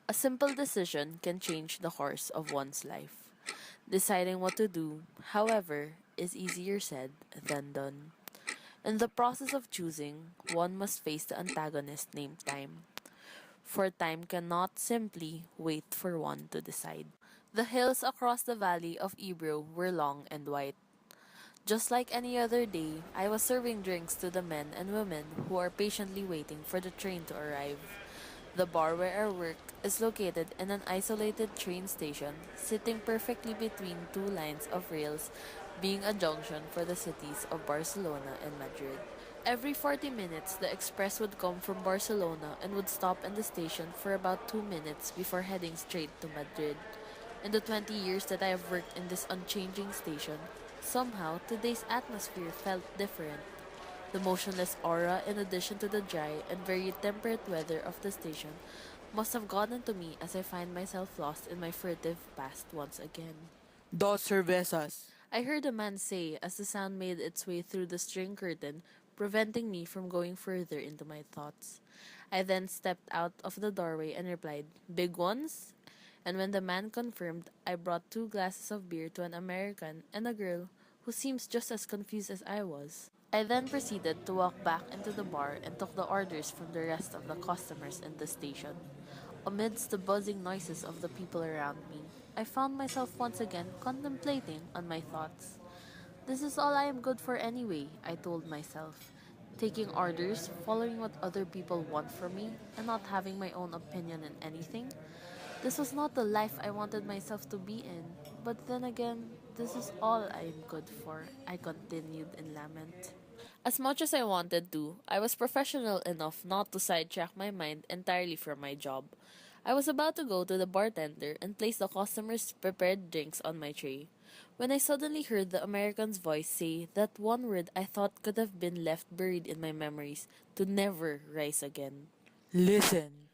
A simple decision can change the course of one's life. Deciding what to do, however, is easier said than done. In the process of choosing, one must face the antagonist named time. For time cannot simply wait for one to decide. The hills across the valley of Ebro were long and white. Just like any other day, I was serving drinks to the men and women who are patiently waiting for the train to arrive. The bar where I work is located in an isolated train station, sitting perfectly between two lines of rails, being a junction for the cities of Barcelona and Madrid. Every 40 minutes, the express would come from Barcelona and would stop in the station for about 2 minutes before heading straight to Madrid. In the 20 years that I have worked in this unchanging station, somehow today's atmosphere felt different. The motionless aura, in addition to the dry and very temperate weather of the station, must have gotten to me as I find myself lost in my furtive past once again. Dos cervezas. I heard a man say as the sound made its way through the string curtain, preventing me from going further into my thoughts. I then stepped out of the doorway and replied, "Big ones?" And when the man confirmed, I brought 2 glasses of beer to an American and a girl who seems just as confused as I was. I then proceeded to walk back into the bar and took the orders from the rest of the customers in the station. Amidst the buzzing noises of the people around me, I found myself once again contemplating on my thoughts. This is all I am good for anyway, I told myself. Taking orders, following what other people want from me, and not having my own opinion in anything. This was not the life I wanted myself to be in. But then again, this is all I am good for, I continued in lament. As much as I wanted to, I was professional enough not to sidetrack my mind entirely from my job. I was about to go to the bartender and place the customers' prepared drinks on my tray, when I suddenly heard the American's voice say that one word I thought could have been left buried in my memories to never rise again. Listen.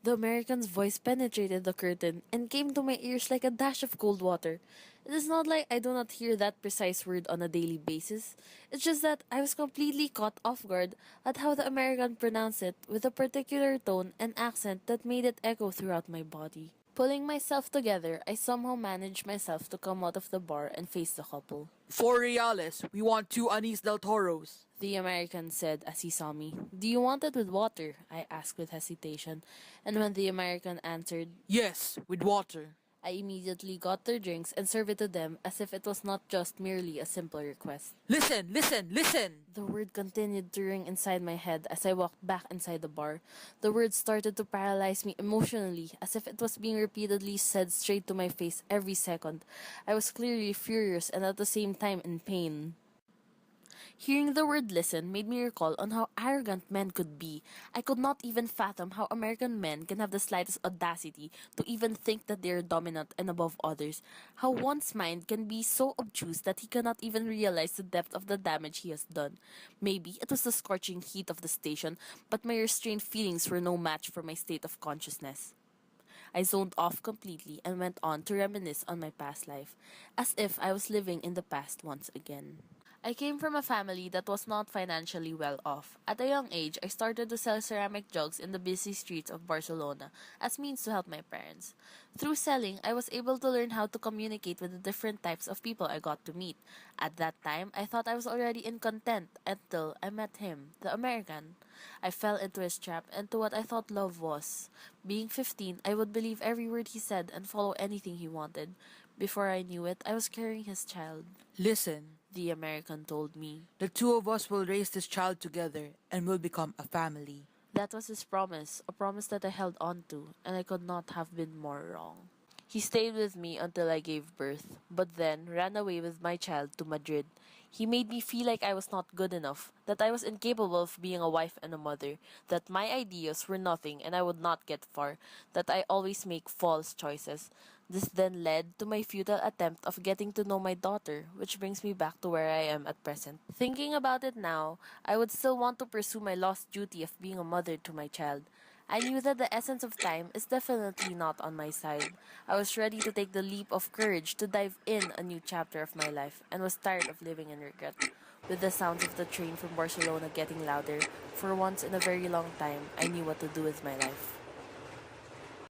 The American's voice penetrated the curtain and came to my ears like a dash of cold water. It is not like I do not hear that precise word on a daily basis. It's just that I was completely caught off guard at how the American pronounced it with a particular tone and accent that made it echo throughout my body. Pulling myself together, I somehow managed myself to come out of the bar and face the couple. 4 reales. We want 2 anís del toros. The American said as he saw me. "Do you want it with water?" I asked with hesitation, and when the American answered, Yes, with water. I immediately got their drinks and served it to them as if it was not just merely a simple request. Listen, listen, listen. The word continued to ring inside my head as I walked back inside the bar. The word started to paralyze me emotionally as if it was being repeatedly said straight to my face every second. I was clearly furious and at the same time in pain. Hearing the word listen made me recall on how arrogant men could be. I could not even fathom how American men can have the slightest audacity to even think that they are dominant and above others. How one's mind can be so obtuse that he cannot even realize the depth of the damage he has done. Maybe it was the scorching heat of the station, but my restrained feelings were no match for my state of consciousness. I zoned off completely and went on to reminisce on my past life, as if I was living in the past once again. I came from a family that was not financially well off. At a young age, I started to sell ceramic jugs in the busy streets of Barcelona as means to help my parents. Through selling, I was able to learn how to communicate with the different types of people I got to meet. At that time, I thought I was already in content until I met him, the American. I fell into his trap and to what I thought love was. Being 15, I would believe every word he said and follow anything he wanted. Before I knew it, I was carrying his child. Listen. The American told me. The two of us will raise this child together and will become a family. That was his promise, a promise that I held on to, and I could not have been more wrong. He stayed with me until I gave birth, but then ran away with my child to Madrid. He made me feel like I was not good enough, that I was incapable of being a wife and a mother, that my ideas were nothing and I would not get far, that I always make false choices. This then led to my futile attempt of getting to know my daughter, which brings me back to where I am at present. Thinking about it now, I would still want to pursue my lost duty of being a mother to my child. I knew that the essence of time is definitely not on my side. I was ready to take the leap of courage to dive in a new chapter of my life and was tired of living in regret. With the sounds of the train from Barcelona getting louder, for once in a very long time, I knew what to do with my life.